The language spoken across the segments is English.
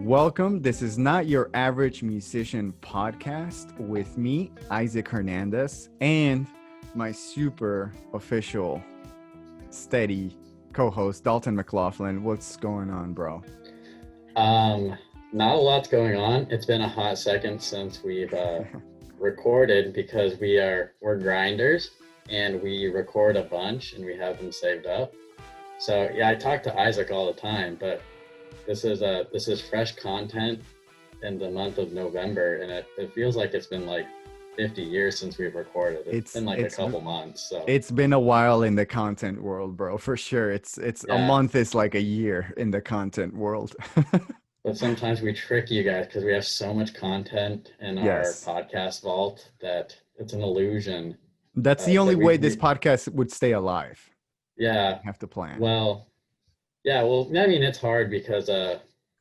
Welcome. This is Not Your Average Musician podcast with me, Isaac Hernandez, and my super official, steady co-host, Dalton McLaughlin. What's going on, bro? Not a lot's going on. It's been a hot second since we've recorded because we're grinders and we record a bunch and we have them saved up. So yeah, I talk to Isaac all the time, but this is fresh content in the month of November, and it feels like it's been like 50 years since we've recorded. It's been like a couple months. So it's been a while in the content world, bro, for sure. It's a month is like a year in the content world. But sometimes we trick you guys because we have so much content in our podcast vault that it's an illusion. That's the only way this podcast would stay alive. Yeah. We have to plan. Well, yeah, well, I mean, it's hard because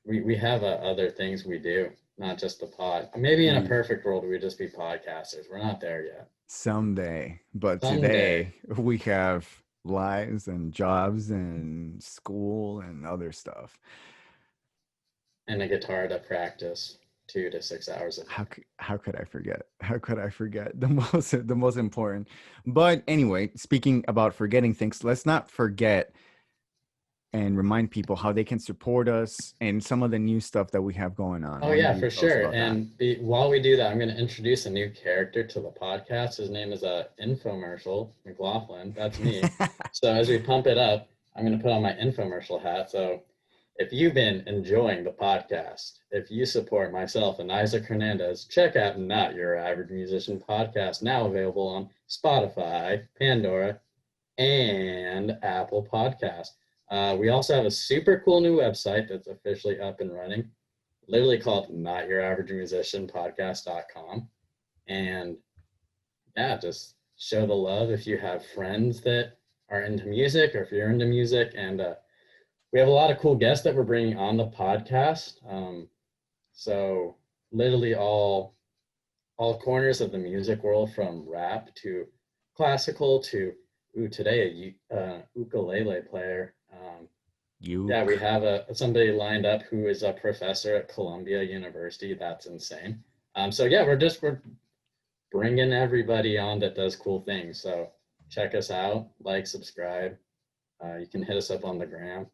we have other things we do, not just the pod. Maybe in a perfect world, we'd just be podcasters. We're not there yet. Someday. But today we have lives and jobs and school and other stuff. And a guitar to practice 2 to 6 hours a day. How could I forget? How could I forget the most important? But anyway, speaking about forgetting things, let's not forget and remind people how they can support us and some of the new stuff that we have going on. Oh yeah, for sure. And while we do that, I'm going to introduce a new character to the podcast. His name is Infomercial McLaughlin. That's me. So as we pump it up, I'm going to put on my infomercial hat. So if you've been enjoying the podcast, if you support myself and Isaac Hernandez, check out Not Your Average Musician podcast, now available on Spotify, Pandora, and Apple Podcasts. We also have a super cool new website that's officially up and running, literally called NotYourAverageMusicianPodcast.com. And yeah, just show the love if you have friends that are into music or if you're into music. And we have a lot of cool guests that we're bringing on the podcast. So literally all corners of the music world, from rap to classical to today a ukulele player. Yeah, we have somebody lined up who is a professor at Columbia University. That's insane. So yeah, we're bringing everybody on that does cool things. So check us out, like, subscribe. You can hit us up on the gram.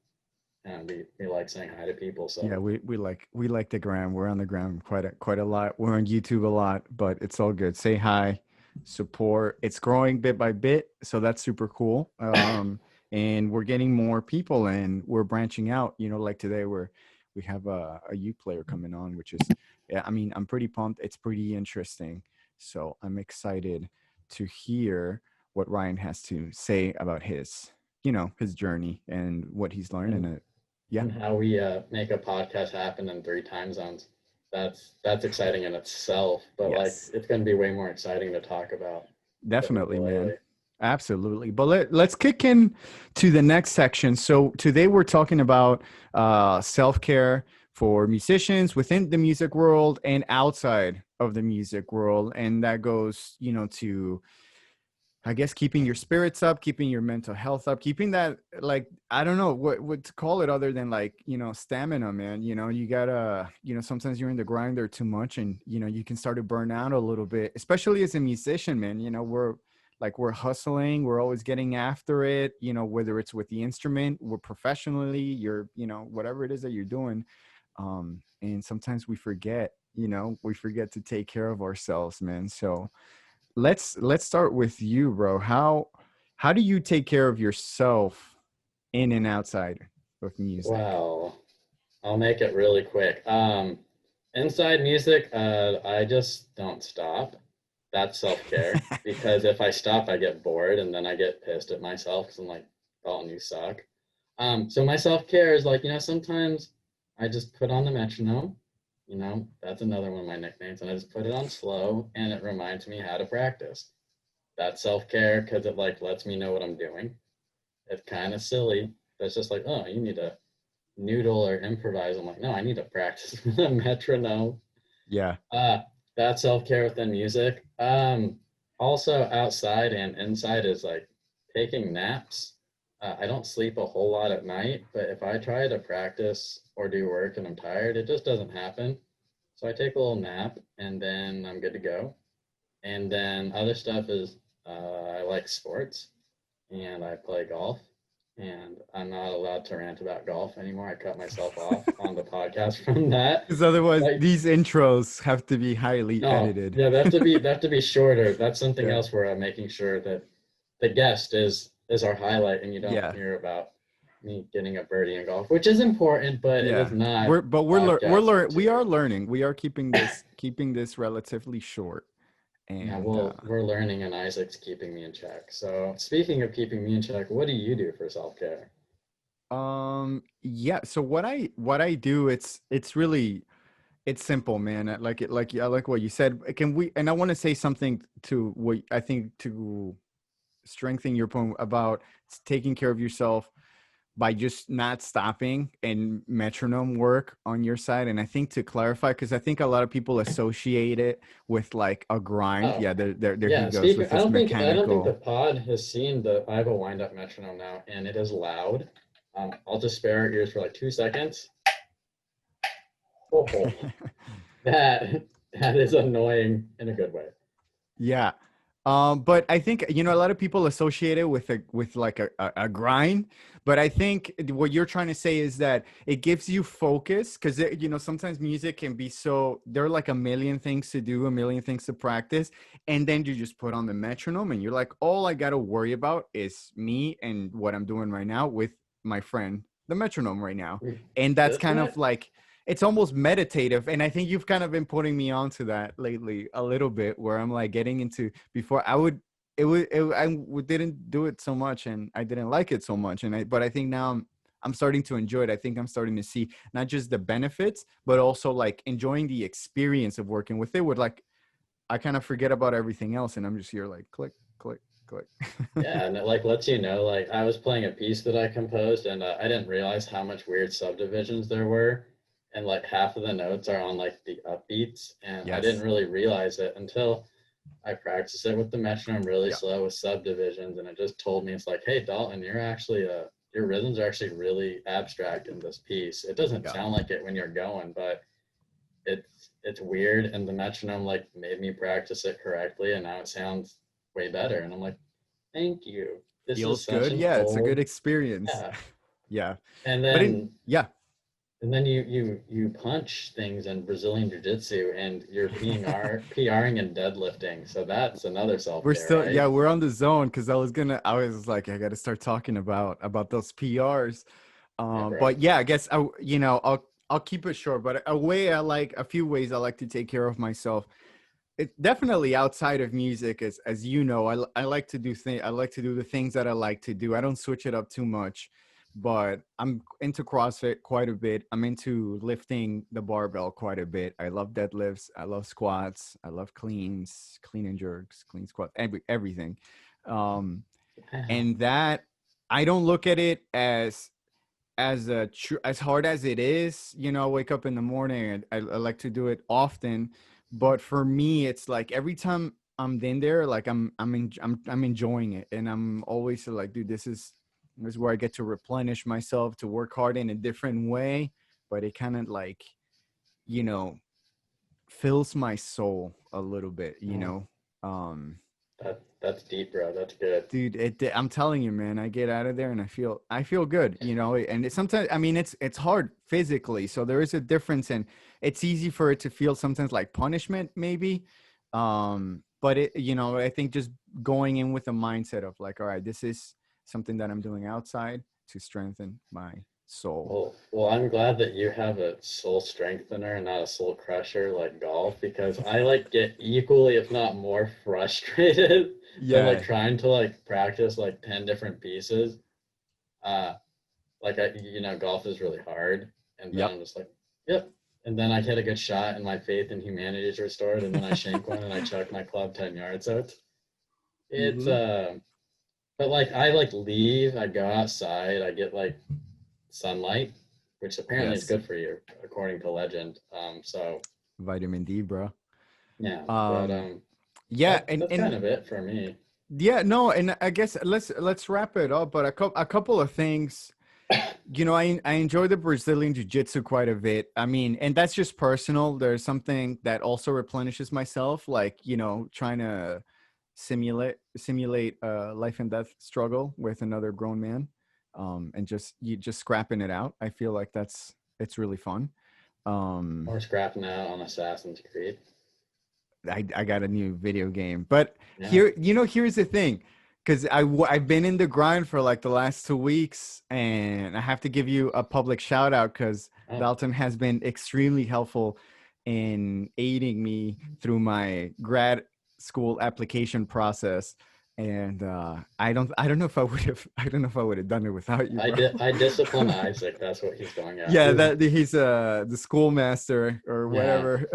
And we like saying hi to people. So yeah, we like the gram. We're on the gram quite a lot. We're on YouTube a lot, but it's all good. Say hi, support. It's growing bit by bit, so that's super cool. And we're getting more people, and we're branching out. You know, like today we have a uke player coming on, which is, yeah, I mean, I'm pretty pumped. It's pretty interesting. So I'm excited to hear what Ryan has to say about his journey and what he's learned in it. Yeah. And how we make a podcast happen in 3 time zones. That's exciting in itself, but yes, like it's going to be way more exciting to talk about. Definitely, man. Absolutely. But let's kick in to the next section. So today we're talking about self-care for musicians within the music world and outside of the music world. And that goes, to, I guess, keeping your spirits up, keeping your mental health up, keeping that, like, I don't know what to call it other than, like, stamina, man. You gotta, sometimes you're in the grinder too much and, you can start to burn out a little bit, especially as a musician, man. We're hustling, we're always getting after it, whether it's with the instrument, we're professionally, you're, whatever it is that you're doing. And sometimes we forget to take care of ourselves, man. So let's start with you, bro. How do you take care of yourself in and outside of music? Well, I'll make it really quick. Inside music, I just don't stop. That's self-care, because if I stop, I get bored and then I get pissed at myself because I'm like, Dalton, you suck. So my self-care is like, sometimes I just put on the metronome. That's another one of my nicknames, and I just put it on slow and it reminds me how to practice. That's self-care because it like lets me know what I'm doing. It's kind of silly. That's just like, oh, you need to noodle or improvise. I'm like, no, I need to practice with a metronome. Yeah. That's self-care within music. Also outside and inside is like taking naps. I don't sleep a whole lot at night, but if I try to practice or do work and I'm tired, it just doesn't happen. So I take a little nap and then I'm good to go. And then other stuff is I like sports and I play golf. And I'm not allowed to rant about golf anymore. I cut myself off on the podcast from that. Because otherwise, Like, these intros have to be highly no, edited. yeah, they have to be shorter. That's something Yeah. else where I'm making sure that the guest is our highlight, and you don't Yeah. hear about me getting a birdie in golf, which is important, but it is Yeah. not We're podcast we are material. learning. We are keeping this relatively short. Yeah, And well, we're learning, and Isaac's keeping me in check. So, speaking of keeping me in check, what do you do for self care? yeah, so what I do, it's really it's simple, man. I like it, like I like what you said. Can we, and I want to say something to what I think to strengthen your point about taking care of yourself by just not stopping and metronome work on your side. And I think to clarify, because I think a lot of people associate it with like a grind. Oh, Yeah, there he yeah. goes Speaker. with his I don't think the mechanical. pod has seen the. I have a wind up metronome now, and it is loud. I'll just spare our ears for like 2 seconds. Oh, that is annoying in a good way. Yeah. But I think, a lot of people associate it with like a grind. But I think what you're trying to say is that it gives you focus, because sometimes music can be there are like a million things to do, a million things to practice, and then you just put on the metronome and you're like, all I gotta worry about is me and what I'm doing right now with my friend, the metronome right now. And that's This kind one? of like, it's almost meditative, and I think you've kind of been putting me onto that lately a little bit, where I'm like getting into, before I would didn't do it so much and I didn't like it so much, but I think now I'm starting to enjoy it. I think I'm starting to see not just the benefits, but also like enjoying the experience of working with it, with like I kind of forget about everything else and I'm just here like click click click. Yeah, and it like lets you know. Like I was playing a piece that I composed, and I didn't realize how much weird subdivisions there were, and like half of the notes are on like the upbeats, and I didn't Yes. really realize it until I practiced it with the metronome really Yeah. slow with subdivisions, and it just told me it's like, hey Dalton, you're actually your rhythms are actually really abstract in this piece. It doesn't Yeah. sound like it when you're going, but it's weird, and the metronome like made me practice it correctly, and now it sounds way better. And I'm like, thank you. This is Feels such good. an Yeah, it's a good old, experience. yeah. Yeah. And But in then yeah. you punch things in Brazilian jiu-jitsu, and you're PRing and deadlifting. So that's another We're self-care, still, right? yeah, we're on the zone, because I was like, I got to start talking about those PRs. Yeah, bro. But yeah, I guess I'll keep it short. But a few ways I like to take care of myself. It definitely outside of music, as you know, I like to I like to do the things that I like to do. I don't switch it up too much, but I'm into CrossFit quite a bit. I'm into lifting the barbell quite a bit. I love deadlifts. I love squats. I love cleans, clean and jerks, clean squat, everything. Um, Wow. and that, I don't look at it as hard as it is. I wake up in the morning and I like to do it often, but for me it's like every time I'm in there, like I'm enjoying it, and I'm always like, dude, this is where I get to replenish myself, to work hard in a different way, but it kind of like, you know fills my soul a little bit. Oh, um that's deep, bro. That's good. Dude, I'm telling you, man, I get out of there and I feel good, and sometimes, I mean, it's hard physically, so there is a difference, and it's easy for it to feel sometimes like punishment, maybe. But I think just going in with a mindset of like, all right, this is something that I'm doing outside to strengthen my soul. Well, I'm glad that you have a soul strengthener and not a soul crusher like golf, because I like get equally, if not more, frustrated than like Yeah. trying to like practice like 10 different pieces. Uh, like golf is really hard, and then Yep. I'm just like, yep. And then I hit a good shot, and my faith in humanity is restored, and then I shank one and I chuck my club 10 yards. So it's Hmm. but like I like leave, I go outside, I get like sunlight, which apparently is Yes. good for you, according to legend. So Vitamin D, bro. yeah, but um yeah, and that's kind of it for me. Yeah, no, and I guess let's wrap it up. But a couple of things. I enjoy the Brazilian jiu-jitsu quite a bit. I mean, and that's just personal. There's something that also replenishes myself, like, trying to simulate a life and death struggle with another grown man. And just scrapping it out. I feel like it's really fun. Or scrapping out on Assassin's Creed. I got a new video game, but Yeah. here's the thing, because I've been in the grind for like the last 2 weeks, and I have to give you a public shout out because Oh, Dalton has been extremely helpful in aiding me through my grad school application process. And I don't know if I would have done it without you, bro. I discipline Isaac. That's what he's going Yeah, after. that he's the schoolmaster or Yeah. whatever.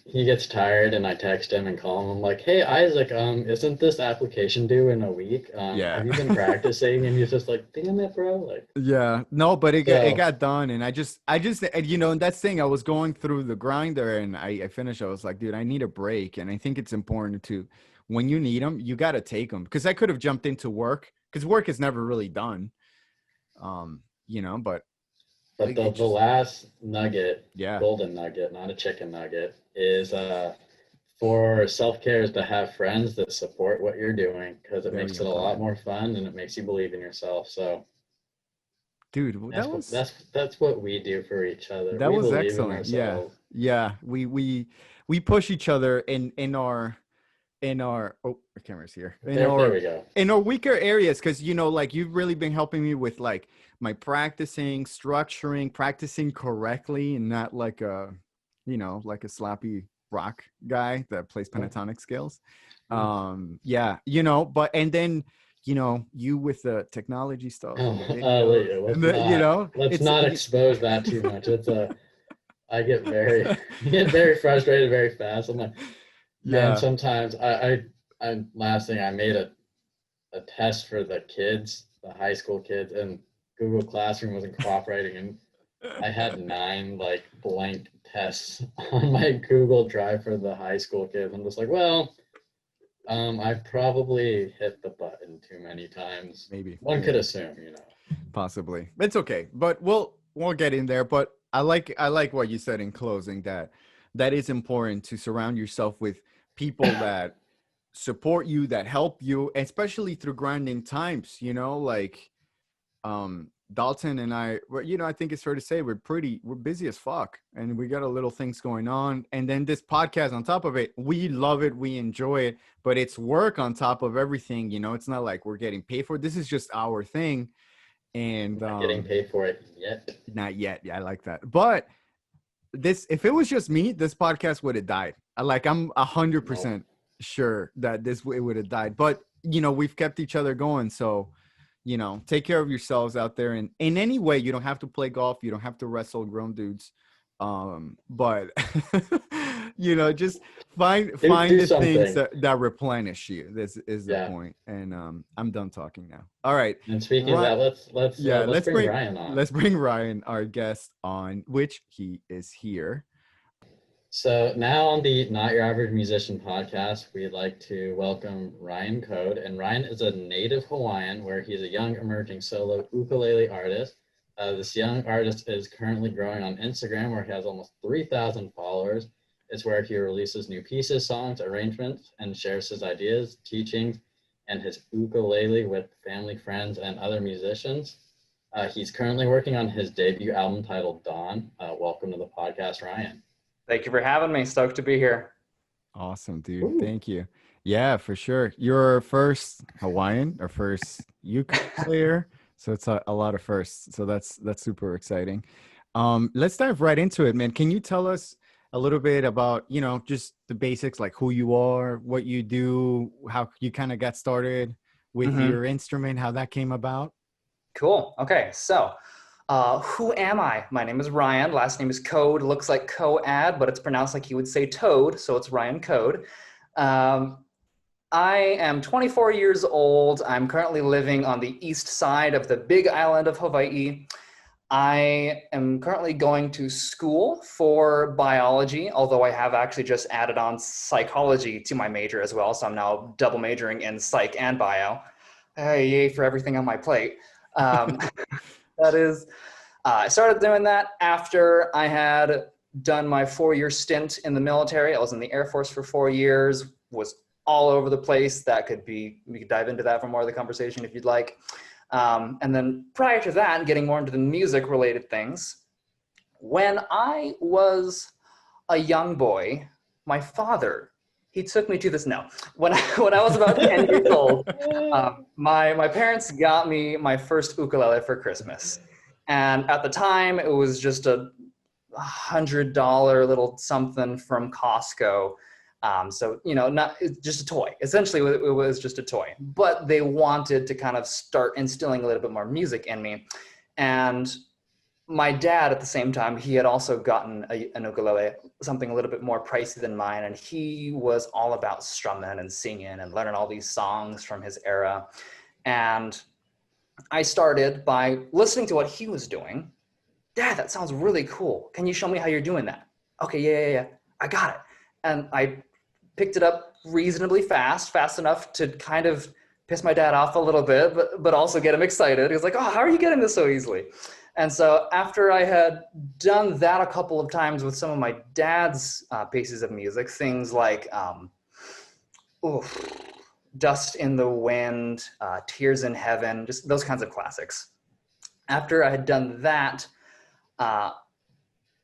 He gets tired and I text him and call him. I'm like, hey Isaac, isn't this application due in a week? Yeah. Have you been practicing? And he's just like, damn it, bro. Like, Yeah, no, but it so got done, and and that's the thing. I was going through the grinder, and I finished. I was like, dude, I need a break, and I think it's important to, when you need them, you got to take them. Because I could have jumped into work, because work is never really done. But but it the just, last nugget, yeah, golden nugget, not a chicken nugget, is for self-care is to have friends that support what you're doing because it very makes it a lot important, more fun and it makes you believe in yourself. So dude. that's what that's what we do for each other. That We was believe in excellent. Yeah, ourselves. yeah. We push each other in our the camera's here, There we go. in our weaker areas, because like you've really been helping me with like my practicing correctly, and not like like a sloppy rock guy that plays Oh, pentatonic scales. oh. Yeah, but and then you with the technology stuff and the videos, Leah, and let's it's not expose that too much. I get very get very frustrated very fast. I'm like, man, yeah. sometimes I last thing I made a test for the kids, the high school kids, and Google Classroom wasn't cooperating, and I had 9 like blank tests on my Google Drive for the high school kids. I'm just like, well, I probably hit the button too many times. Maybe, One could assume. possibly. It's okay, but we'll get in there. But I like what you said in closing, that is important to surround yourself with people that support you, that help you, especially through grinding times. Like Dalton and I, I think it's fair to say we're busy as fuck, and we got a little things going on. And then this podcast on top of it, we love it, we enjoy it, but it's work on top of everything. It's not like we're getting paid for it. This is just our thing. And Not getting paid for it yet. not yet. Yeah, I like that. But if it was just me, this podcast would have died. I'm No. 100% sure that it would have died. But we've kept each other going. So take care of yourselves out there. And in any way, you don't have to play golf. You don't have to wrestle grown dudes. But just find Do the things something. that replenish you. This is the Yeah. point. And I'm done talking now. All right. And speaking of Right. that, Yeah, let's bring Ryan on. let's bring Ryan, our guest, on, which he is here. So now on the Not Your Average Musician podcast, we'd like to welcome Ryan Coad. And Ryan is a native Hawaiian where he's a young emerging solo ukulele artist. This young artist is currently growing on Instagram where he has almost 3,000 followers. It's where he releases new pieces, songs, arrangements, and shares his ideas, teachings, and his ukulele with family, friends, and other musicians. He's currently working on his debut album titled Dawn. Welcome to the podcast, Ryan. Thank you for having me. Stoked to be here. Awesome, dude. Ooh. Thank you. Yeah, for sure. You're first Hawaiian or first uke player. So it's a lot of firsts. So that's super exciting. Let's dive right into it, man. Can you tell us a little bit about, just the basics, like who you are, what you do, how you kind of got started with your instrument, how that came about? Cool. Okay. So, who am I? My name is Ryan. Last name is Coad. Looks like Coad, but it's pronounced like you would say Toad. So it's Ryan Coad. I am 24 years old. I'm currently living on the east side of the big island of Hawaii. I am currently going to school for biology, although I have actually just added on psychology to my major as well. So I'm now double majoring in psych and bio. Hey, yay for everything on my plate. That is, I started doing that after I had done my 4-year stint in the military. I was in the Air Force for 4 years, was all over the place. We could dive into that for more of the conversation if you'd like. And then prior to that, getting more into the music related things, when I was a young boy, my father, he took me to this, no, when I was about 10 years old, my parents got me my first ukulele for Christmas. And at the time, it was just a $100 little something from Costco. So, it's just a toy. Essentially, it was just a toy. But they wanted to kind of start instilling a little bit more music in me. And my dad, at the same time, he had also gotten an ukulele, something a little bit more pricey than mine. And he was all about strumming and singing and learning all these songs from his era. And I started by listening to what he was doing. Dad, that sounds really cool. Can you show me how you're doing that? Okay, yeah. I got it. And I picked it up reasonably fast enough to kind of piss my dad off a little bit, but also get him excited. He was like, oh, how are you getting this so easily? And so after I had done that a couple of times with some of my dad's pieces of music, things like Dust in the Wind, Tears in Heaven, just those kinds of classics. After I had done that,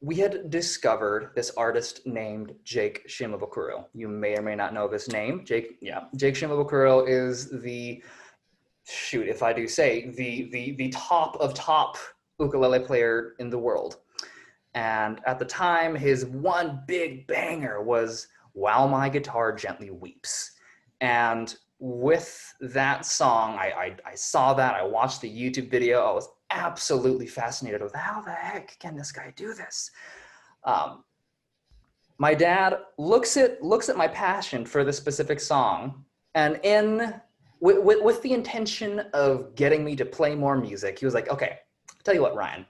we had discovered this artist named Jake Shimabukuro. You may or may not know this name. Jake Shimabukuro is the top of top ukulele player in the world. And at the time, his one big banger was While My Guitar Gently Weeps. And with that song, I saw that, I watched the YouTube video, I was absolutely fascinated with how the heck can this guy do this? My dad looks at my passion for this specific song, and with the intention of getting me to play more music, he was like, okay, tell you what, Ryan,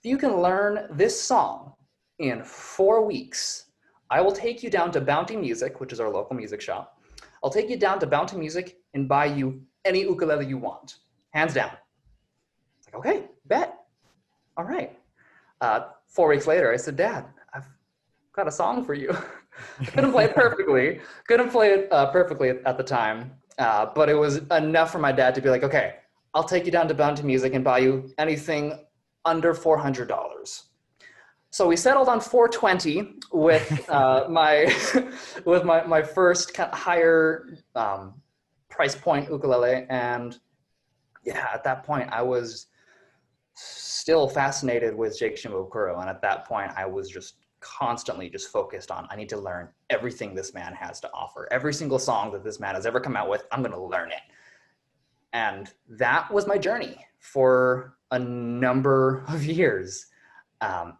if you can learn this song in 4 weeks, I will take you down to Bounty Music, which is our local music shop. I'll take you down to Bounty Music and buy you any ukulele you want, hands down. It's like, okay, bet. All right. 4 weeks later, I said, Dad, I've got a song for you. I couldn't play it perfectly. Perfectly at the time, but it was enough for my dad to be like, okay, I'll take you down to Bounty Music and buy you anything under $400. So we settled on $420 with my first kind of higher price point ukulele, and yeah, at that point I was still fascinated with Jake Shimabukuro, and at that point I was just constantly just focused on, I need to learn everything this man has to offer. Every single song that this man has ever come out with, I'm going to learn it. And that was my journey for a number of years.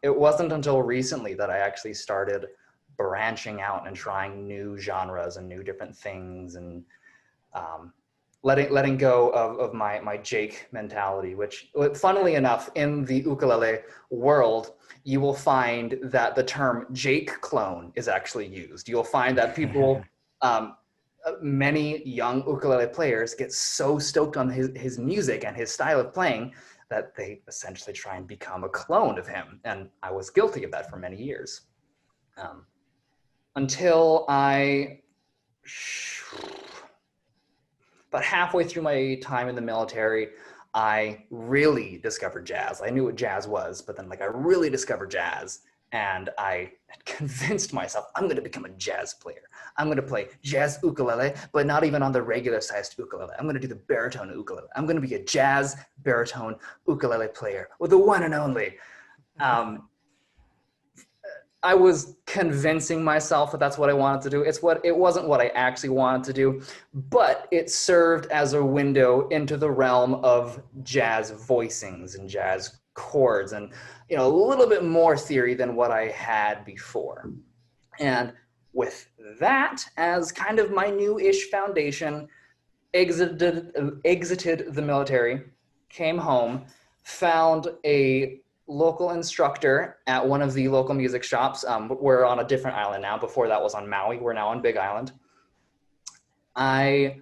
It wasn't until recently that I actually started branching out and trying new genres and new different things, and letting go of my Jake mentality, which, funnily enough, in the ukulele world, you will find that the term Jake clone is actually used. You'll find that people, many young ukulele players get so stoked on his music and his style of playing that they essentially try and become a clone of him. And I was guilty of that for many years. Until about halfway through my time in the military, I really discovered jazz. I knew what jazz was, but then I really discovered jazz, and I convinced myself I'm going to become a jazz player. I'm going to play jazz ukulele, but not even on the regular sized ukulele. I'm going to do the baritone ukulele. I'm going to be a jazz baritone ukulele player with the one and only. I was convincing myself that that's what I wanted to do. It wasn't what I actually wanted to do, but it served as a window into the realm of jazz voicings and jazz chords, and a little bit more theory than what I had before. And with that as kind of my new-ish foundation, exited the military, came home, found a local instructor at one of the local music shops. We're on a different island now. Before that was on Maui. We're now on Big Island. I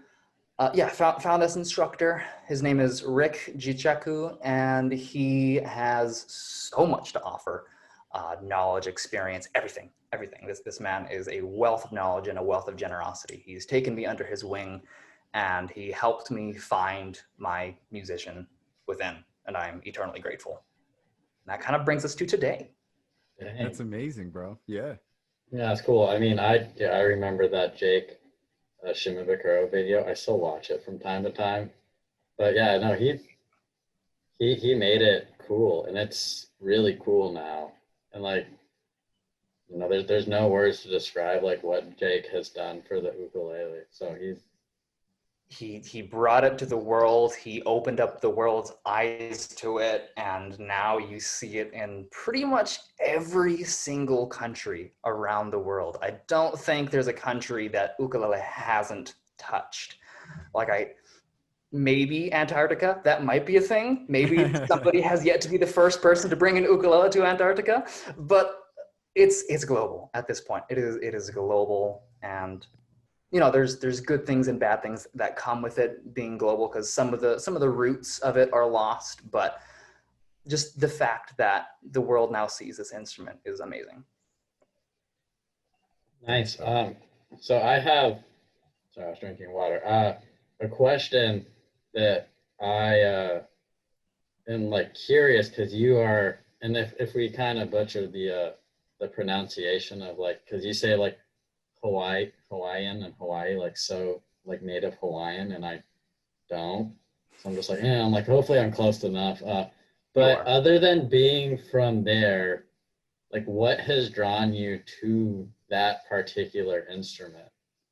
found this instructor. His name is Rick Jichaku, and he has so much to offer. Knowledge, experience, everything. This man is a wealth of knowledge and a wealth of generosity. He's taken me under his wing, and he helped me find my musician within, and I'm eternally grateful. And that kind of brings us to today. Dang. That's amazing, bro. Yeah. Yeah, it's cool. I mean, I remember that Jake Shimabukuro video. I still watch it from time to time. But yeah, no, he made it cool, and it's really cool now. And like, you know, there's no words to describe like what Jake has done for the ukulele. So he brought it to the world. He opened up the world's eyes to it, and now you see it in pretty much every single country around the world. I don't think there's a country that ukulele hasn't touched. Maybe Antarctica, that might be a thing. Maybe somebody has yet to be the first person to bring an ukulele to Antarctica, but it's global at this point. It is global, and you know, there's good things and bad things that come with it being global, because some of the roots of it are lost, but just the fact that the world now sees this instrument is amazing. nice. So I was drinking water. A question that I am like curious, because you are, and if we kind of butcher the pronunciation of like, because you say like Hawaiian and Hawaii, like so like native Hawaiian, and I don't. So I'm just like, I'm like, hopefully I'm close enough. But other than being from there, like what has drawn you to that particular instrument?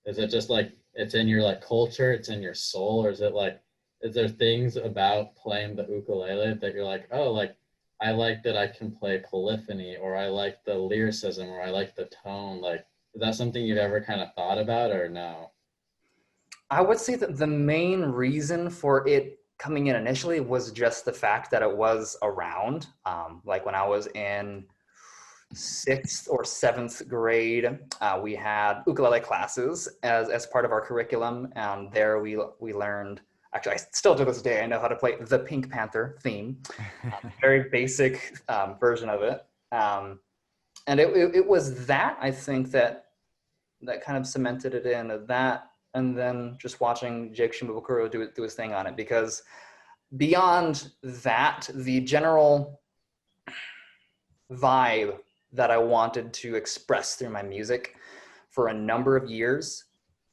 Is it just like it's in your like culture, it's in your soul, or is it like, is there things about playing the ukulele that you're like, oh, like I like that I can play polyphony, or I like the lyricism, or I like the tone? Like, is that something you've ever kind of thought about, or no? I would say that the main reason for it coming in initially was just the fact that it was around. Like when I was in 6th or 7th grade, we had ukulele classes as part of our curriculum, and there we learned. Actually, I still to this day I know how to play the Pink Panther theme, very basic version of it. And it was that, I think, that kind of cemented it in, that, and then just watching Jake Shimabukuro do his thing on it, because beyond that, the general vibe that I wanted to express through my music for a number of years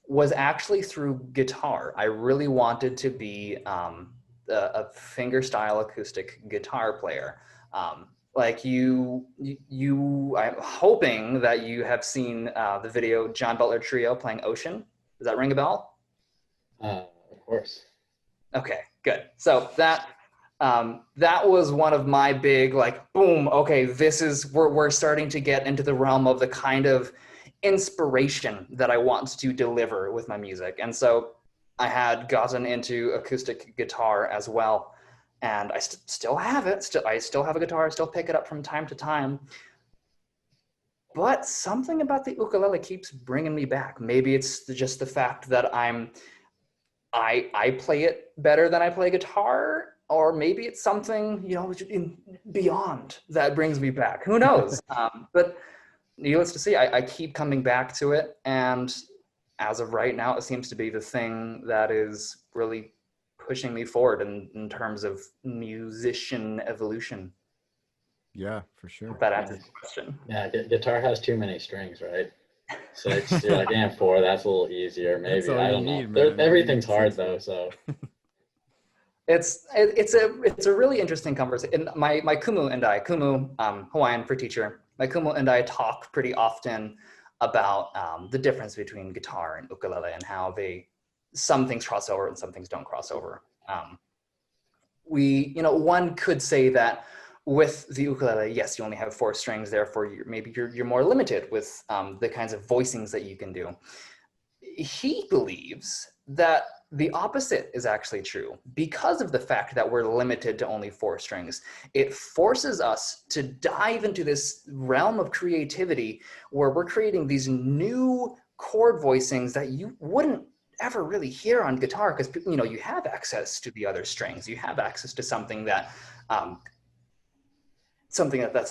was actually through guitar. I really wanted to be a fingerstyle acoustic guitar player. Like I'm hoping that you have seen the video John Butler Trio playing Ocean. Does that ring a bell? Of course. Okay, good. So that was one of my big, like, boom, okay, we're starting to get into the realm of the kind of inspiration that I want to deliver with my music. And so I had gotten into acoustic guitar as well. And I still have it. I still have a guitar. I still pick it up from time to time. But something about the ukulele keeps bringing me back. Maybe it's just the fact that I play it better than I play guitar, or maybe it's something, you know, beyond that brings me back. Who knows? But needless to say, I keep coming back to it. And as of right now, it seems to be the thing that is really pushing me forward in terms of musician evolution. Yeah, for sure. Hope that answers the question. Yeah, guitar has too many strings, right? So you're like, and 4, that's a little easier. Maybe, I don't know. Everything's hard though, so. It's a really interesting conversation. My kumu and I, Hawaiian for teacher, my kumu and I talk pretty often about the difference between guitar and ukulele, and how some things cross over and some things don't cross over. One could say that with the ukulele, yes, you only have 4 strings, therefore you're more limited with the kinds of voicings that you can do. He believes that The opposite is actually true. Because of the fact that we're limited to only 4 strings, it forces us to dive into this realm of creativity where we're creating these new chord voicings that you wouldn't ever really hear on guitar, because you have access to the other strings. You have access to something that that's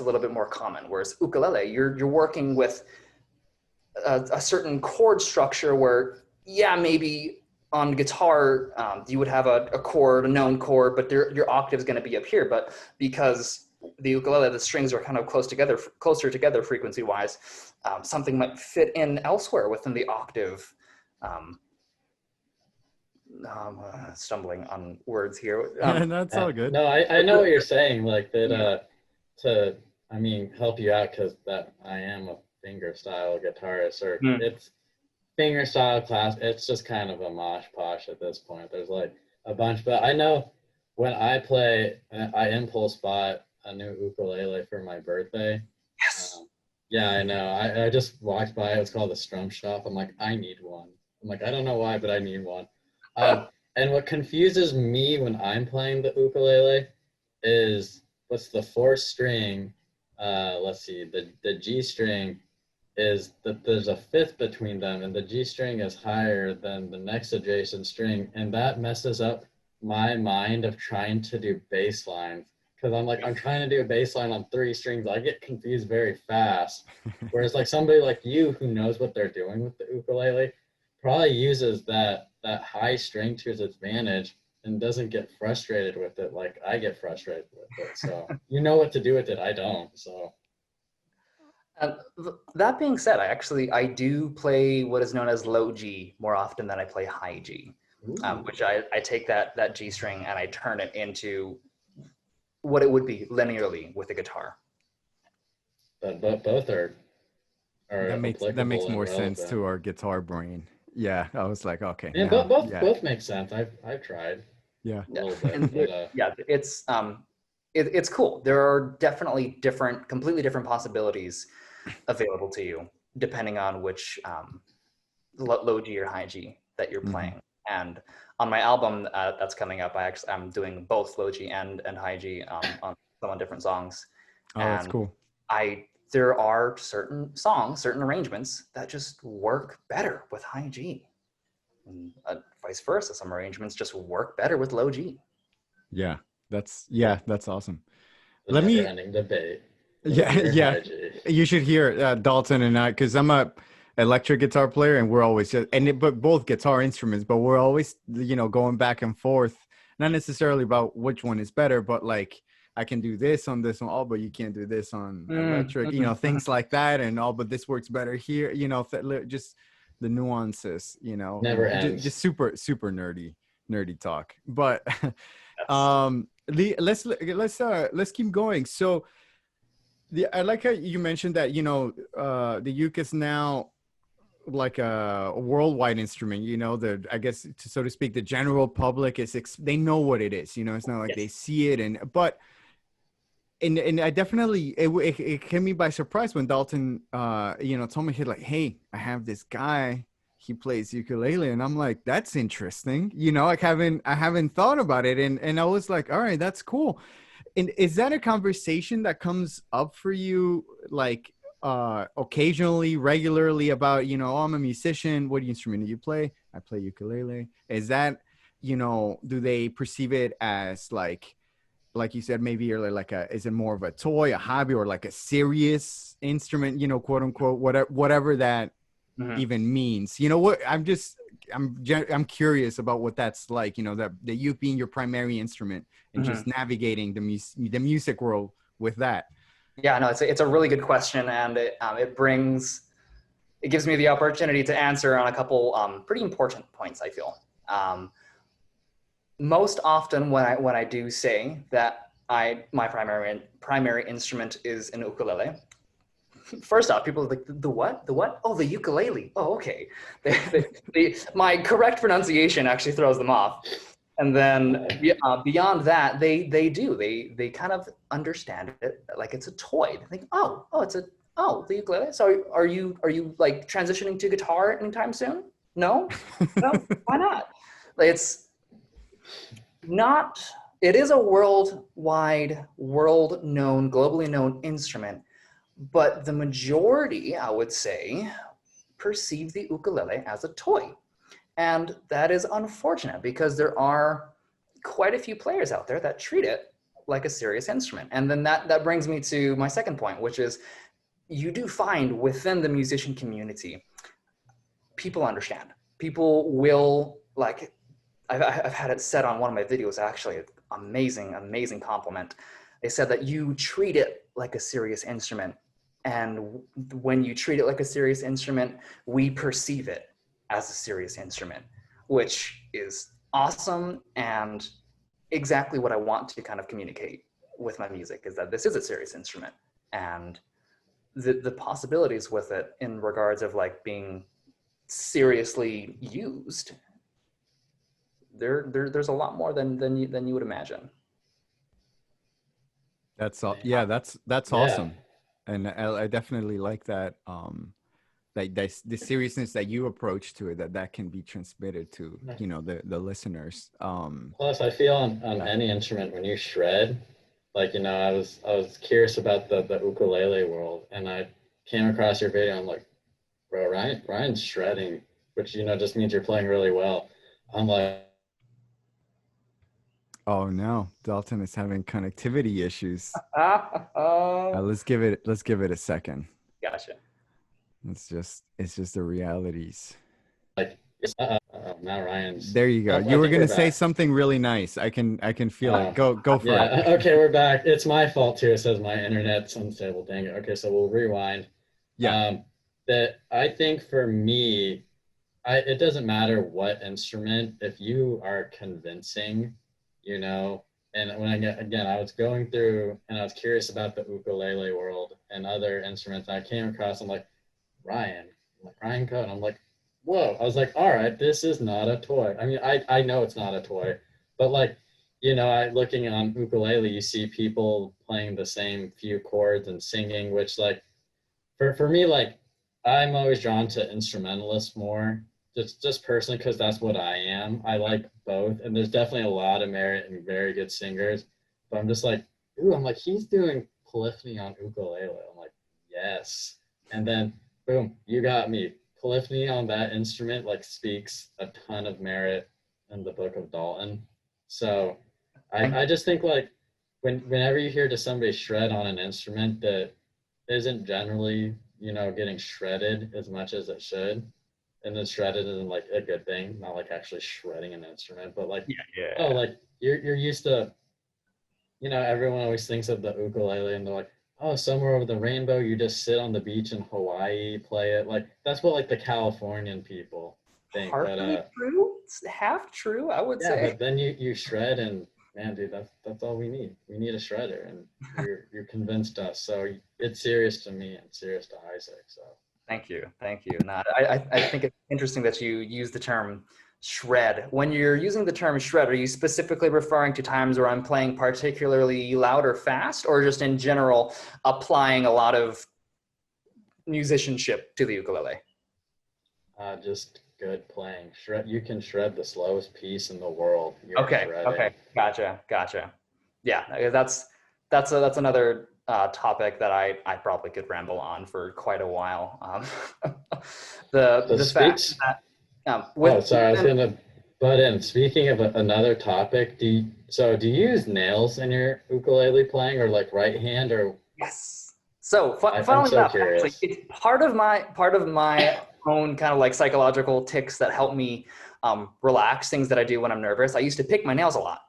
a little bit more common. Whereas ukulele, you're working with a certain chord structure where, yeah, maybe on guitar, you would have a chord, a known chord, but your octave is going to be up here. But because the ukulele, the strings are kind of closer together frequency-wise, something might fit in elsewhere within the octave. Stumbling on words here. That's all good. No, I know what you're saying. Like that to help you out, because that I am a fingerstyle guitarist, or it's fingerstyle class. It's just kind of a mosh posh at this point. There's like a bunch, but I know when I play, I impulse bought a new ukulele for my birthday. Yes. Yeah, I know. I just walked by. It's called the Strum Shop. I'm like, I need one. I'm like, I don't know why, but I need one. And what confuses me when I'm playing the ukulele is what's the 4th string? Let's see, the G string is that there's a 5th between them, and the G string is higher than the next adjacent string, and that messes up my mind of trying to do bass lines. Because I'm trying to do a bass line on 3 strings. I get confused very fast. Whereas like somebody like you who knows what they're doing with the ukulele probably uses that high string to its advantage and doesn't get frustrated with it like I get frustrated with it. So you know what to do with it. I don't. So that being said, I do play what is known as low G more often than I play high G, which I take that G string and I turn it into what it would be linearly with a guitar. But both are that makes more relevant. sense to our guitar brain. Yeah, I was like, okay. Yeah, now, both make sense. I've tried. Yeah. A little bit. But, yeah, it's cool. There are definitely completely different possibilities available to you depending on which low G or high G that you're playing. And on my album that's coming up, I'm doing both low G and high G on some different songs. Oh, that's cool. There are certain songs, certain arrangements that just work better with high G. And vice versa, some arrangements just work better with low G. Yeah, that's awesome. The never-ending debate. Yeah. You should hear Dalton and I, because I'm a electric guitar player, and we're always but both guitar instruments, but we're always going back and forth, not necessarily about which one is better, but like I can do this on this one, but you can't do this on electric, things like that, and but this works better here, just the nuances, never ends. Just super nerdy talk. But let's keep going. So I like how you mentioned that the uke is now like a worldwide instrument. I guess, so to speak, the general public they know what it is. It's not like they see it, and I definitely it came me by surprise when Dalton told me, hey, I have this guy, he plays ukulele, and I'm like, that's interesting. I haven't thought about it, and I was like, all right, that's cool. And is that a conversation that comes up for you, like occasionally, regularly, about oh, I'm a musician, what instrument do you play? I play ukulele. Is that do they perceive it as like you said, maybe like is it more of a toy, a hobby, or like a serious instrument, quote unquote, whatever that even means? I'm curious about what that's like, that the uke being your primary instrument and just navigating the music world with that. Yeah, no, it's a really good question, and it gives me the opportunity to answer on a couple pretty important points, I feel. Most often when I do say that my primary instrument is an ukulele, first off, people are like, the what? The what? Oh, the ukulele. Oh, okay. My correct pronunciation actually throws them off. And then beyond that, they kind of understand it like it's a toy. They think, the ukulele. So are you like transitioning to guitar anytime soon? No? No? Why not? It's not, it is a worldwide, world-known, globally known instrument, but the majority, I would say, perceive the ukulele as a toy. And that is unfortunate because there are quite a few players out there that treat it like a serious instrument. And then that brings me to my second point, which is you do find within the musician community, people understand. People will, like, I've had it said on one of my videos, actually, amazing, amazing compliment. They said that you treat it like a serious instrument. And when you treat it like a serious instrument, we perceive it as a serious instrument, which is awesome and exactly what I want to kind of communicate with my music, is that this is a serious instrument. And the possibilities with it in regards of like being seriously used, there's a lot more than you would imagine. That's all. Yeah, that's Yeah. awesome, and I definitely like that. Like the seriousness that you approach to it, that can be transmitted to the listeners. Plus, I feel on any instrument when you shred, like I was curious about the ukulele world, and I came across your video. I'm like, bro, Ryan's shredding, which just means you're playing really well. I'm like, oh no, Dalton is having connectivity issues. Oh, Let's give it a second. gotcha. It's just the realities. like now Ryan's. There you go. I You were think gonna we're say back. something really nice. I can feel it. Go for Yeah. it. Okay, we're back. It's my fault too. It says my internet's unstable. Dang it. Okay, so we'll rewind. Yeah. That I think for me, it doesn't matter what instrument, if you are convincing, and when I was going through and I was curious about the ukulele world and other instruments, I came across, I'm like, Ryan Coad. I'm like, whoa. I was like, all right, this is not a toy. I mean, I know it's not a toy, but like, looking on ukulele, you see people playing the same few chords and singing, which like, for me, like, I'm always drawn to instrumentalists more, just personally, because that's what I am. I like both, and there's definitely a lot of merit in very good singers, but I'm just like, I'm like, he's doing polyphony on ukulele. I'm like, yes. And then boom, you got me. Polyphony on that instrument like speaks a ton of merit in the book of Dalton. So I just think like whenever you hear to somebody shred on an instrument that isn't generally getting shredded as much as it should, and then shredded isn't like a good thing, not like actually shredding an instrument, but like oh, like you're used to, everyone always thinks of the ukulele and they're like, oh, somewhere over the rainbow, you just sit on the beach in Hawaii, play it. Like that's what like the Californian people think. Partly true, it's half true, I would say. But then you shred, and man, dude, that's all we need. We need a shredder, and you're convinced us. So it's serious to me and serious to Isaac. So Thank you. No, I think it's interesting that you use the term shred. When you're using the term shred, are you specifically referring to times where I'm playing particularly loud or fast, or just in general applying a lot of musicianship to the ukulele? just good playing. Shred. You can shred the slowest piece in the world. Okay. Gotcha. Yeah, that's another topic that I probably could ramble on for quite a while. The fact that sorry, I was gonna butt in. Speaking of another topic, do you use nails in your ukulele playing, or like right hand, or? Yes. So I'm following so that, curious. actually, it's part of my own kind of like psychological tics that help me relax, things that I do when I'm nervous. I used to pick my nails a lot.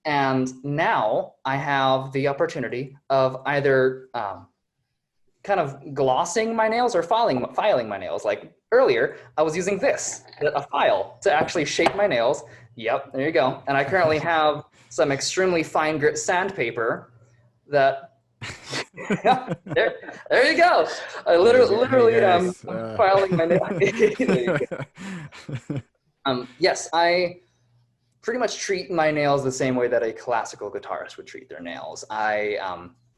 And now I have the opportunity of either kind of glossing my nails or filing my nails. Like earlier, I was using a file to actually shape my nails. Yep, there you go. And I currently have some extremely fine grit sandpaper that, yeah, there you go. I literally filing my nails. Yes, I pretty much treat my nails the same way that a classical guitarist would treat their nails.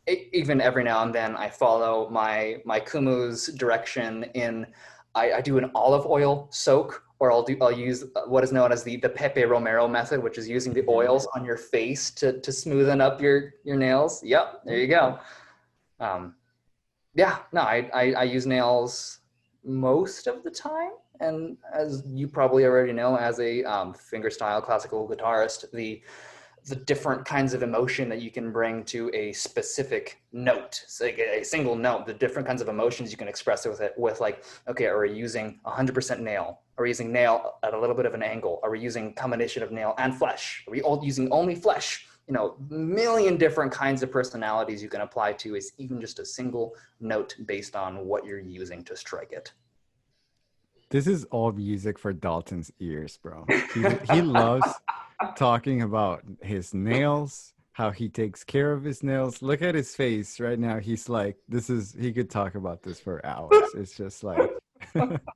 Even every now and then I follow my Kumu's direction in, I do an olive oil soak or I'll use what is known as the Pepe Romero method, which is using the oils on your face to smoothen up your nails. Yep, there you go. Yeah, no, I use nails most of the time. And as you probably already know, as a fingerstyle classical guitarist, the different kinds of emotion that you can bring to a specific note, so like a single note, the different kinds of emotions you can express with it with, like, okay, are we using 100% nail? Are we using nail at a little bit of an angle? Are we using combination of nail and flesh? Are we all using only flesh? You know, million different kinds of personalities you can apply to is even just a single note based on what you're using to strike it. This is all music for Dalton's ears, bro. He loves talking about his nails, how he takes care of his nails. Look at his face right now. He's like, he could talk about this for hours. It's just like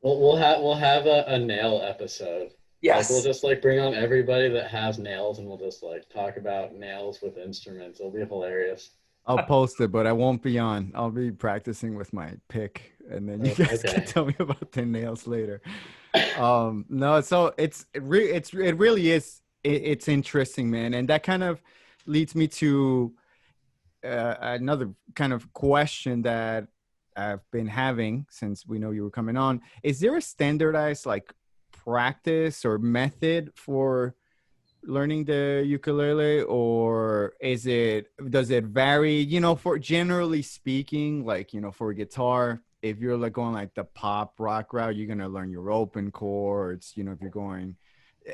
we'll have a nail episode. Yes. Like, we'll just like bring on everybody that has nails, and we'll just like talk about nails with instruments. It'll be hilarious. I'll post it, but I won't be on. I'll be practicing with my pick, and then you guys can tell me about the nails later. No, so it really is. It's interesting, man, and that kind of leads me to another kind of question that I've been having since we know you were coming on. Is there a standardized like practice or method for learning the ukulele, or does it vary? You know, for generally speaking, like, you know, for guitar, if you're like going like the pop rock route, you're gonna learn your open chords. You know, if you're going,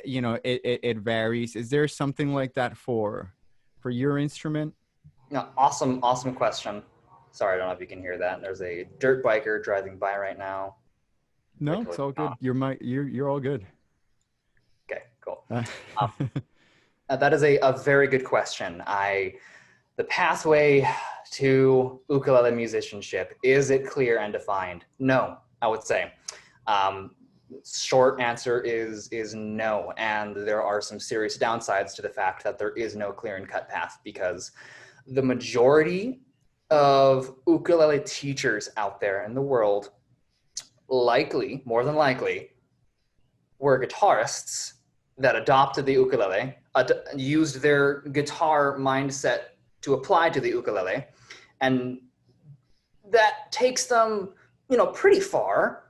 you know, it varies. Is there something like that for your instrument? No, awesome question. Sorry, I don't know if you can hear that. There's a dirt biker driving by right now. No, it's all good. You're all good. Okay, cool. That is a very good question. The pathway to ukulele musicianship, is it clear and defined? No, I would say. Short answer is no. And there are some serious downsides to the fact that there is no clear and cut path, because the majority of ukulele teachers out there in the world, more than likely, were guitarists that adopted the ukulele, used their guitar mindset to apply to the ukulele, and that takes them, you know, pretty far.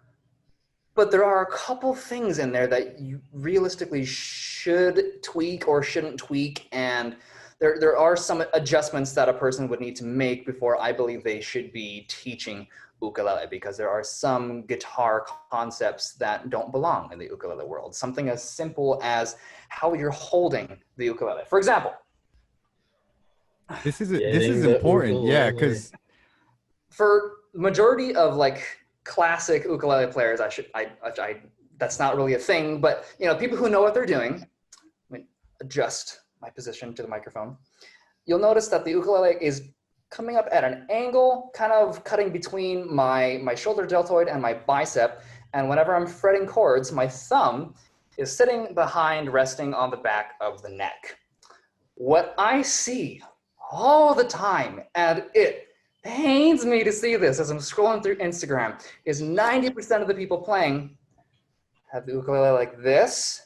But there are a couple things in there that you realistically should tweak or shouldn't tweak, and there are some adjustments that a person would need to make before I believe they should be teaching ukulele, because there are some guitar concepts that don't belong in the ukulele world. Something as simple as how you're holding the ukulele. For example, this is important. Yeah, because for majority of like classic ukulele players, that's not really a thing, but you know, people who know what they're doing. Let me adjust my position to the microphone. You'll notice that the ukulele is coming up at an angle, kind of cutting between my shoulder deltoid and my bicep. And whenever I'm fretting chords, my thumb is sitting behind, resting on the back of the neck. What I see all the time, and it pains me to see this as I'm scrolling through Instagram, is 90% of the people playing have the ukulele like this,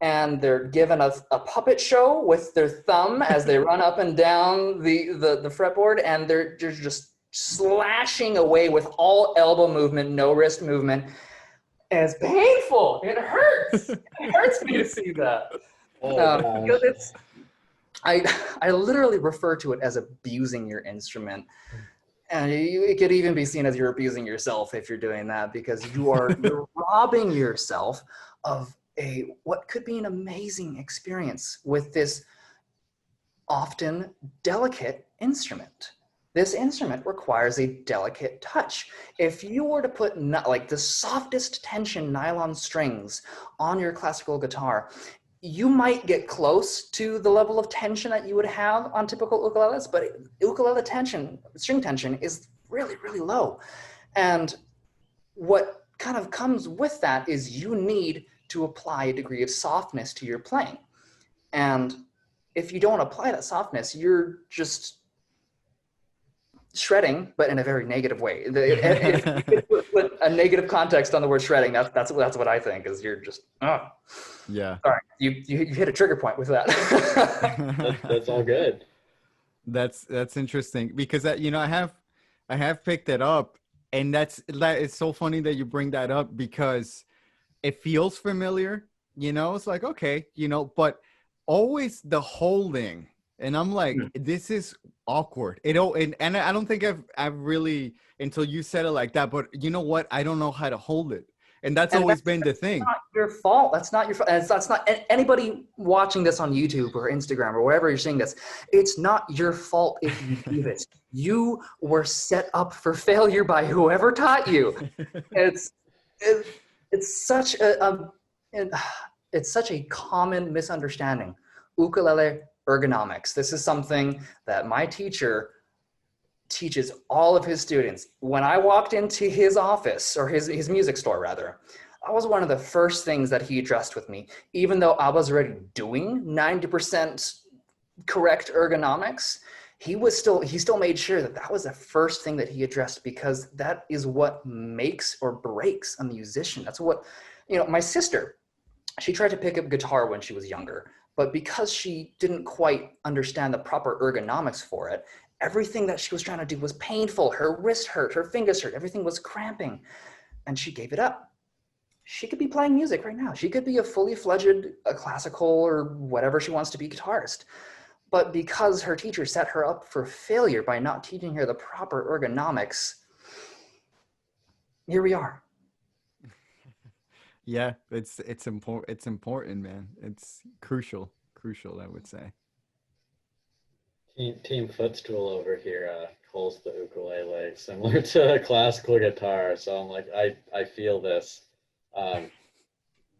and they're given a puppet show with their thumb as they run up and down the fretboard, and they're just slashing away with all elbow movement, no wrist movement. And it's painful. It hurts. It hurts me to see that. Because I literally refer to it as abusing your instrument. And it could even be seen as you're abusing yourself if you're doing that, because you're robbing yourself of what could be an amazing experience with this often delicate instrument. This instrument requires a delicate touch. If you were to put like the softest tension nylon strings on your classical guitar, you might get close to the level of tension that you would have on typical ukuleles, but ukulele tension, string tension, is really, really low. And what kind of comes with that is you need to apply a degree of softness to your playing. And if you don't apply that softness, you're just shredding, but in a very negative way. If you could put a negative context on the word shredding, that's what I think is you're just, oh. Yeah. All right, you hit a trigger point with that. That's all good. That's interesting because I have picked it up, and it's so funny that you bring that up because it feels familiar, it's like, okay, but always the holding, and I'm like, this is awkward. And I don't think I've really, until you said it like that, but you know what? I don't know how to hold it. And that's always been the thing. Not your fault. That's not your fault. That's not anybody watching this on YouTube or Instagram or wherever you're seeing this. It's not your fault if you do this. You were set up for failure by whoever taught you. It's such it's such a common misunderstanding. Ukulele ergonomics. This is something that my teacher teaches all of his students. When I walked into his office, or his music store rather, that was one of the first things that he addressed with me, even though I was already doing 90% correct ergonomics. He still made sure that was the first thing that he addressed, because that is what makes or breaks a musician. That's what, my sister, she tried to pick up guitar when she was younger, but because she didn't quite understand the proper ergonomics for it, everything that she was trying to do was painful. Her wrist hurt, her fingers hurt, everything was cramping, and she gave it up. She could be playing music right now. She could be a fully fledged classical or whatever she wants to be guitarist. But because her teacher set her up for failure by not teaching her the proper ergonomics, here we are. Yeah, it's important. It's important, man. It's crucial, I would say. Team Footstool over here holds the ukulele similar to a classical guitar. So I'm like, I feel this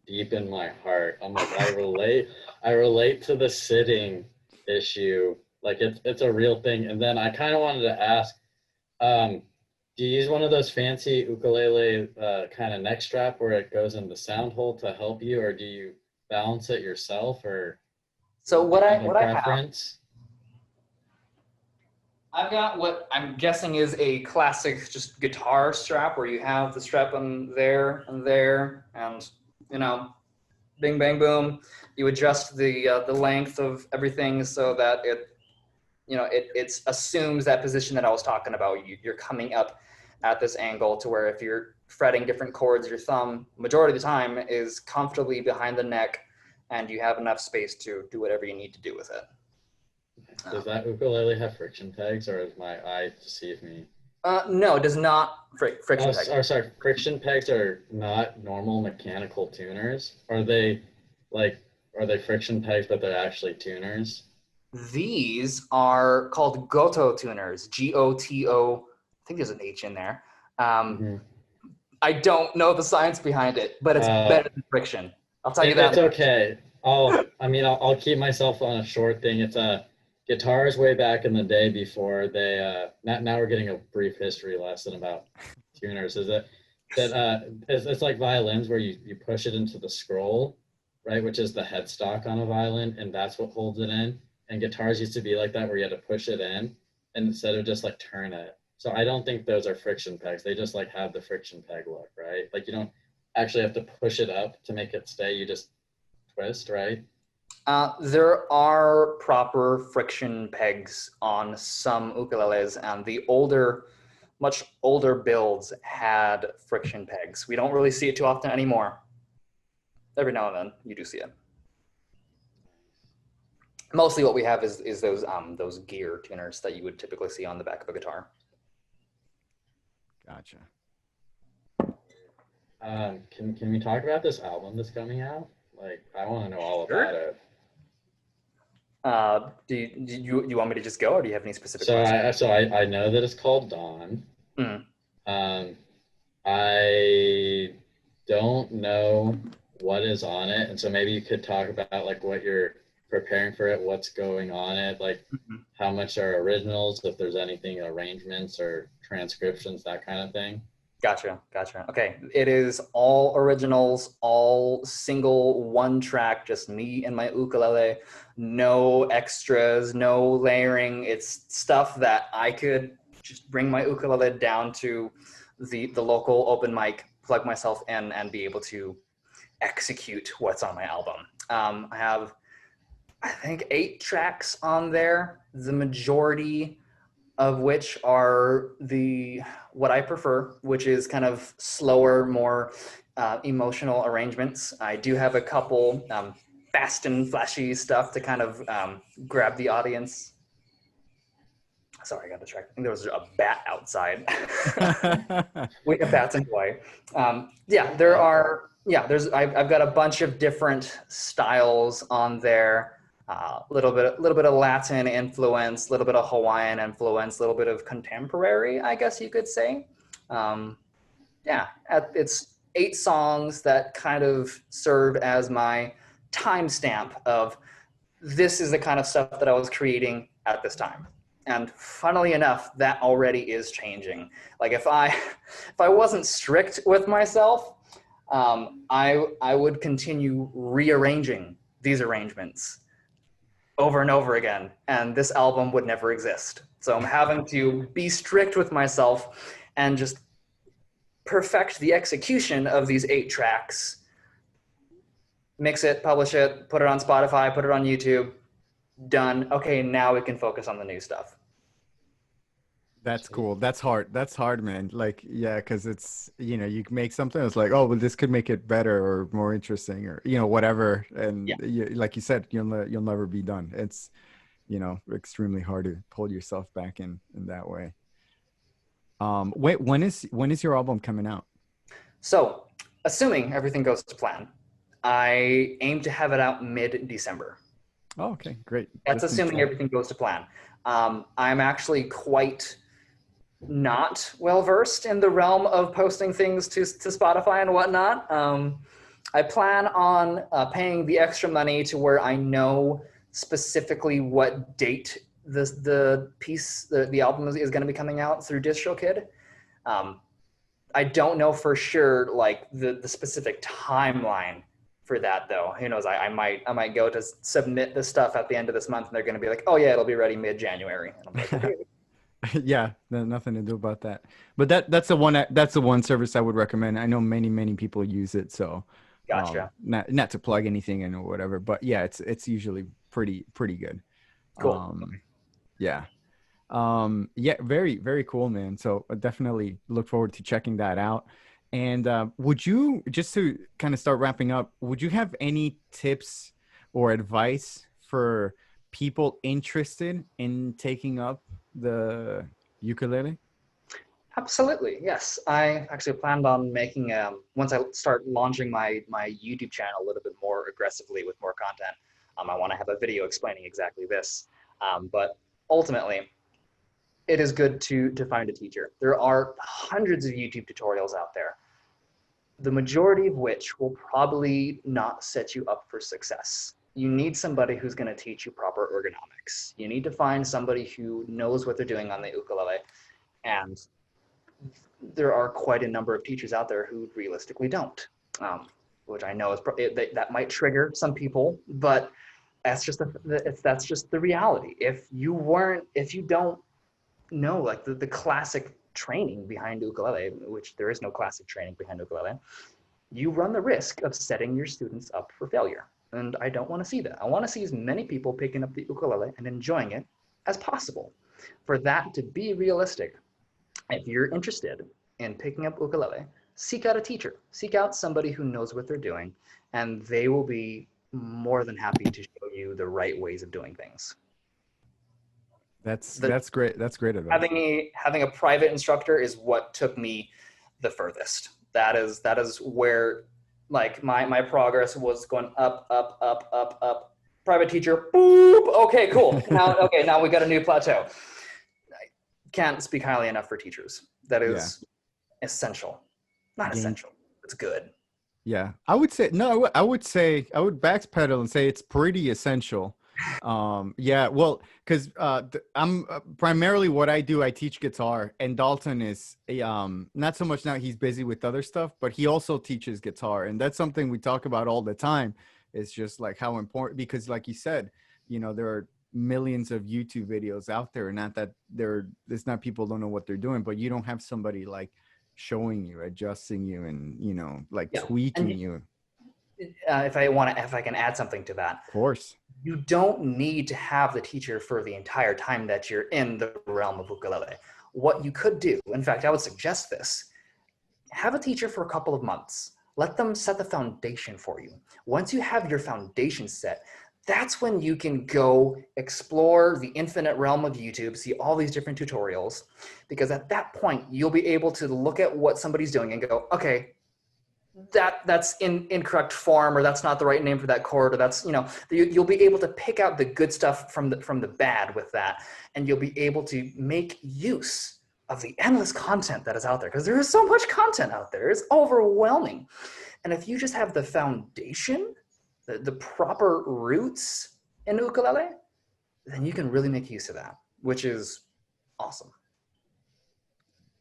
deep in my heart. I'm like, I relate to the sitting issue. Like it's a real thing. And then I kind of wanted to ask, do you use one of those fancy ukulele kind of neck strap where it goes in the sound hole to help you, or do you balance it yourself, or so what I have, I've got what I'm guessing is a classic just guitar strap where you have the strap on there and there, and bing bang boom. You adjust the length of everything so that it assumes that position that I was talking about. You're coming up at this angle to where if you're fretting different chords, your thumb majority of the time is comfortably behind the neck, and you have enough space to do whatever you need to do with it. Does that ukulele have friction pegs, or is my eye deceive me? No, it does not. Friction pegs. Oh, sorry, friction pegs are not normal mechanical tuners. Are they friction pegs, but they're actually tuners? These are called Goto tuners. Goto. I think there's an H in there. I don't know the science behind it, but it's better than friction. I'll tell you that. It's okay. I'll keep myself on a short thing. It's guitars way back in the day before they now we're getting a brief history lesson about tuners. Is it that it's like violins where you push it into the scroll, right, which is the headstock on a violin, and that's what holds it in. And guitars used to be like that, where you had to push it in and instead of just like turn it. So I don't think those are friction pegs. They just like have the friction peg look, right? Like you don't actually have to push it up to make it stay. You just twist, right? There are proper friction pegs on some ukuleles, and the much older builds had friction pegs. We don't really see it too often anymore. Every now and then you do see it. Mostly what we have is those gear tuners that you would typically see on the back of a guitar. Gotcha. Can we talk about this album that's coming out? Like, I want to know all about it. Do you want me to just go, or do you have any specific questions? I know that it's called Dawn. I don't know what is on it, and so maybe you could talk about like what you're preparing for it, what's going on it, like how much are originals, if there's anything arrangements or transcriptions, that kind of thing. Gotcha. Okay, it is all originals, all single one track, just me and my ukulele, no extras, no layering. It's stuff that I could just bring my ukulele down to the local open mic, plug myself in, and be able to execute what's on my album. I have, I think, 8 tracks on there, the majority of which are what I prefer, which is kind of slower, more emotional arrangements. I do have a couple fast and flashy stuff to kind of grab the audience. Sorry, I got distracted. I think there was a bat outside. Wait, a bat's in Hawaii. I've got a bunch of different styles on there. Little bit of Latin influence, a little bit of Hawaiian influence, a little bit of contemporary, I guess you could say. It's 8 songs that kind of serve as my timestamp of this is the kind of stuff that I was creating at this time. And funnily enough, that already is changing. Like if I wasn't strict with myself, I would continue rearranging these arrangements over and over again, and this album would never exist. So I'm having to be strict with myself and just perfect the execution of these 8 tracks, mix it, publish it, put it on Spotify, put it on YouTube, done. Okay, now we can focus on the new stuff. That's cool. That's hard. That's hard, man. Like, yeah, because it's, you make something that's like, oh, well, this could make it better or more interesting or, whatever. And like you said, you'll never be done. It's, extremely hard to pull yourself back in that way. Wait, when is your album coming out? So, assuming everything goes to plan, I aim to have it out mid-December. Oh, okay, great. That's assuming everything goes to plan. I'm actually quite not well versed in the realm of posting things to Spotify and whatnot. I plan on paying the extra money to where I know specifically what date the album is going to be coming out through DistroKid. I don't know for sure like the specific timeline for that though. Who knows? I might go to submit the stuff at the end of this month and they're going to be like, oh yeah, it'll be ready mid-January. And I'm like, okay. Yeah, nothing to do about that. But that's the one service I would recommend. I know many people use it, so gotcha. Not to plug anything in or whatever, but yeah, it's usually pretty good. Cool. Yeah, very very cool, man. So I definitely look forward to checking that out. And would you, just to kind of start wrapping up, would you have any tips or advice for people interested in taking up the ukulele? Absolutely, yes. I actually planned on making, once I start launching my YouTube channel a little bit more aggressively with more content, I want to have a video explaining exactly this. But ultimately, it is good to find a teacher. There are hundreds of YouTube tutorials out there, the majority of which will probably not set you up for success. You need somebody who's going to teach you proper ergonomics. You need to find somebody who knows what they're doing on the ukulele. And there are quite a number of teachers out there who realistically don't, which I know is that might trigger some people, but that's just the reality. If you don't know like the classic training behind ukulele, which there is no classic training behind ukulele, you run the risk of setting your students up for failure. And I don't want to see that. I want to see as many people picking up the ukulele and enjoying it as possible. For that to be realistic, if you're interested in picking up ukulele, seek out a teacher. Seek out somebody who knows what they're doing, and they will be more than happy to show you the right ways of doing things. That's great. That's great advice. Having a private instructor is what took me the furthest. That is where like my progress was going up. Private teacher, boop. Okay, cool. Now we got a new plateau. I can't speak highly enough for teachers. That is essential. Not essential. It's good. Yeah, I would say no. I would backpedal and say it's pretty essential. Yeah, well, because I'm primarily what I do, I teach guitar, and Dalton is not so much now, he's busy with other stuff, but he also teaches guitar, and that's something we talk about all the time. It's just like how important, because like you said, there are millions of YouTube videos out there. Not that it's not people don't know what they're doing, but you don't have somebody like showing you, adjusting you, and like Yeah. tweaking And you. if I can add something to that, Of course. you don't need to have the teacher for the entire time that you're in the realm of ukulele. What you could do, in fact, I would suggest this, have a teacher for a couple of months. Let them set the foundation for you. Once you have your foundation set, that's when you can go explore the infinite realm of YouTube, see all these different tutorials, because at that point, you'll be able to look at what somebody's doing and go, okay, that's in incorrect form, or that's not the right name for that chord, or that's, you'll be able to pick out the good stuff from the bad with that, and you'll be able to make use of the endless content that is out there, because there is so much content out there. It's overwhelming. And if you just have the foundation, the proper roots in ukulele, then you can really make use of that, which is awesome.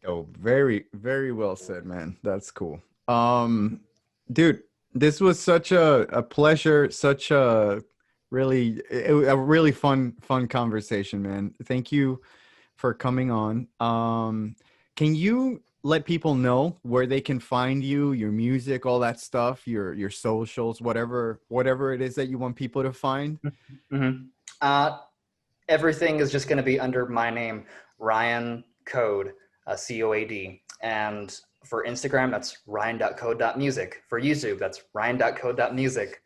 Oh, very, very well said, man. That's cool. Dude, this was such a pleasure, such a really fun conversation, man. Thank you for coming on. Can you let people know where they can find you, your music, all that stuff, your socials, whatever it is that you want people to find? Mm-hmm. Everything is just going to be under my name, Ryan Coad, Coad. And for Instagram, that's ryan.coad.music. For YouTube, that's ryan.coad.music.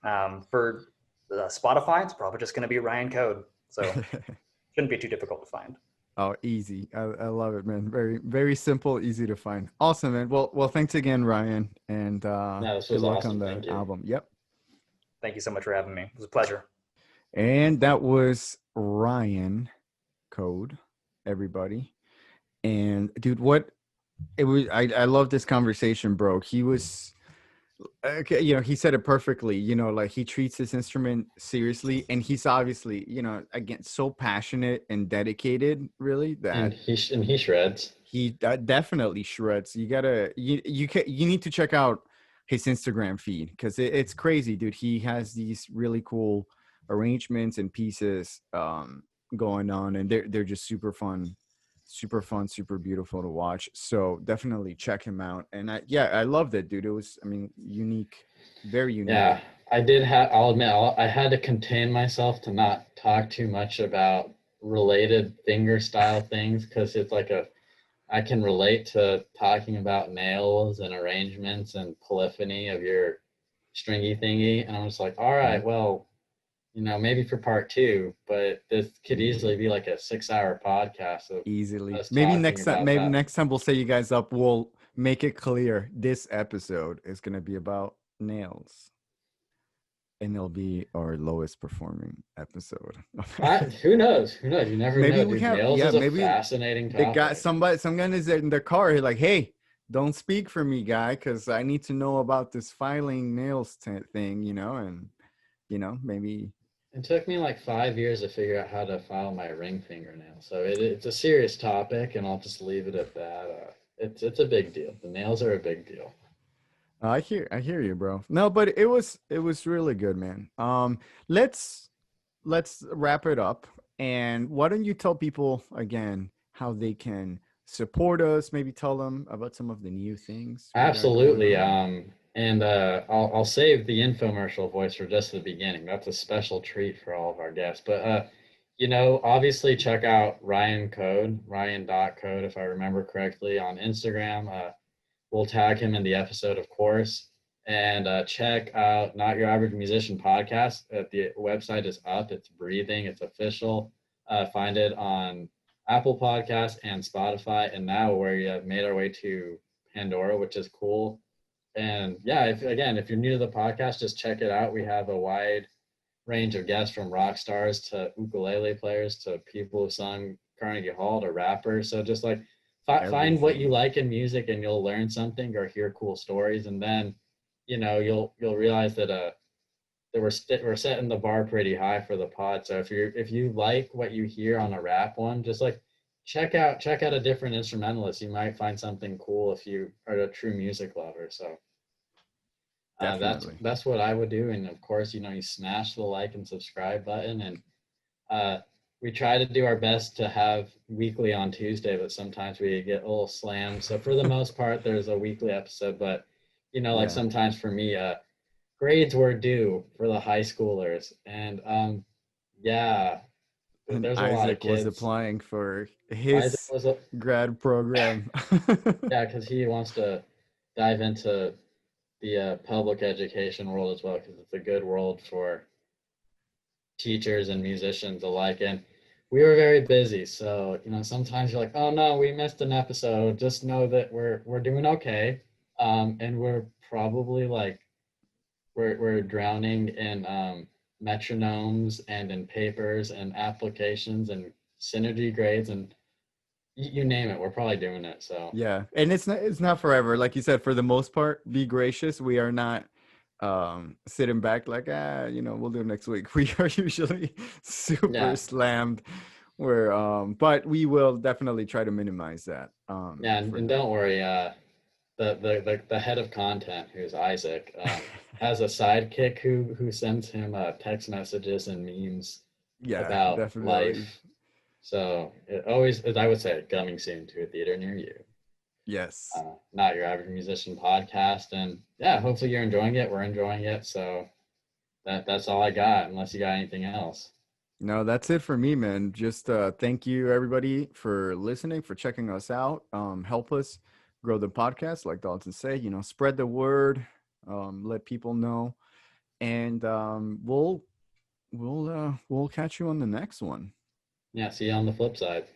For Spotify, it's probably just going to be Ryan Coad. So shouldn't be too difficult to find. Oh, easy. I love it, man. Very, very simple, easy to find. Awesome, man. Well, thanks again, Ryan. And This good was luck awesome. on the album. Yep. Thank you so much for having me. It was a pleasure. And that was Ryan Coad, everybody. And dude, I love this conversation, bro. He was okay, he said it perfectly, like he treats his instrument seriously, and he's obviously, again, so passionate and dedicated, really, And that he shreds. he definitely shreds. You need to check out his Instagram feed, because it's crazy, dude. He has these really cool arrangements and pieces going on, and they're just super fun, super beautiful to watch. So definitely check him out. And I loved it, dude. It was, unique, very unique. Yeah, I'll admit, I had to contain myself to not talk too much about related finger style things, because it's like I can relate to talking about nails and arrangements and polyphony of your stringy thingy. And I'm just like, all right, well, maybe for part 2, but this could easily be like a 6-hour podcast. Easily. Maybe next time we'll set you guys up. We'll make it clear this episode is going to be about nails, and it'll be our lowest performing episode. Who knows? You never maybe know. We dude. have, Nails is maybe a fascinating topic. They got some guy is in their car. He's like, hey, don't speak for me, guy, because I need to know about this filing nails thing, and maybe. It took me like 5 years to figure out how to file my ring fingernail. So it's a serious topic, and I'll just leave it at that. It's a big deal. The nails are a big deal. I hear you, bro. No, but it was really good, man. Let's wrap it up. And why don't you tell people again how they can support us? Maybe tell them about some of the new things. Absolutely. And I'll save the infomercial voice for just the beginning. That's a special treat for all of our guests. But obviously check out Ryan Coad, Ryan.Coad, if I remember correctly, on Instagram. We'll tag him in the episode, of course. And check out Not Your Average Musician podcast. The website is up. It's breathing. It's official. Find it on Apple Podcasts and Spotify. And now we have made our way to Pandora, which is cool. And yeah, if you're new to the podcast, just check it out. We have a wide range of guests, from rock stars to ukulele players to people who sung Carnegie Hall to rappers. So just like find what you like in music, and you'll learn something or hear cool stories. And then, you'll realize that we're setting the bar pretty high for the pod. So if you like what you hear on a rap one, just like check out a different instrumentalist. You might find something cool if you are a true music lover. So that's what I would do. And of course, you smash the like and subscribe button. And We try to do our best to have weekly on Tuesday, but sometimes we get a little slammed. So for the most part, there's a weekly episode. But like Yeah. sometimes for me, grades were due for the high schoolers, and yeah, And there's a lot of Isaac was kids. applying for Isaac his was a grad program. yeah, because he wants to dive into the public education world as well, because it's a good world for teachers and musicians alike. And we were very busy, so sometimes you're like, oh no, we missed an episode. Just know that we're doing okay, and we're probably like we're drowning in metronomes and in papers and applications and synergy grades and you name it, we're probably doing it. So Yeah, and it's not forever. Like you said, for the most part, be gracious. We are not sitting back like we'll do it next week. We are usually super yeah, slammed. Where but we will definitely try to minimize that. yeah, and, For and the don't worry, the head of content, who's Isaac, has a sidekick who sends him text messages and memes yeah, about definitely. life. So it always, as I would say, coming soon to a theater near you. Yes. Not Your Average Musician podcast, and yeah, hopefully you're enjoying it. We're enjoying it. So that's all I got. Unless you got anything else. No, that's it for me, man. Just thank you everybody for listening, for checking us out. Help us grow the podcast, like Dalton said, spread the word, let people know. And we'll catch you on the next one. Yeah, see you on the flip side.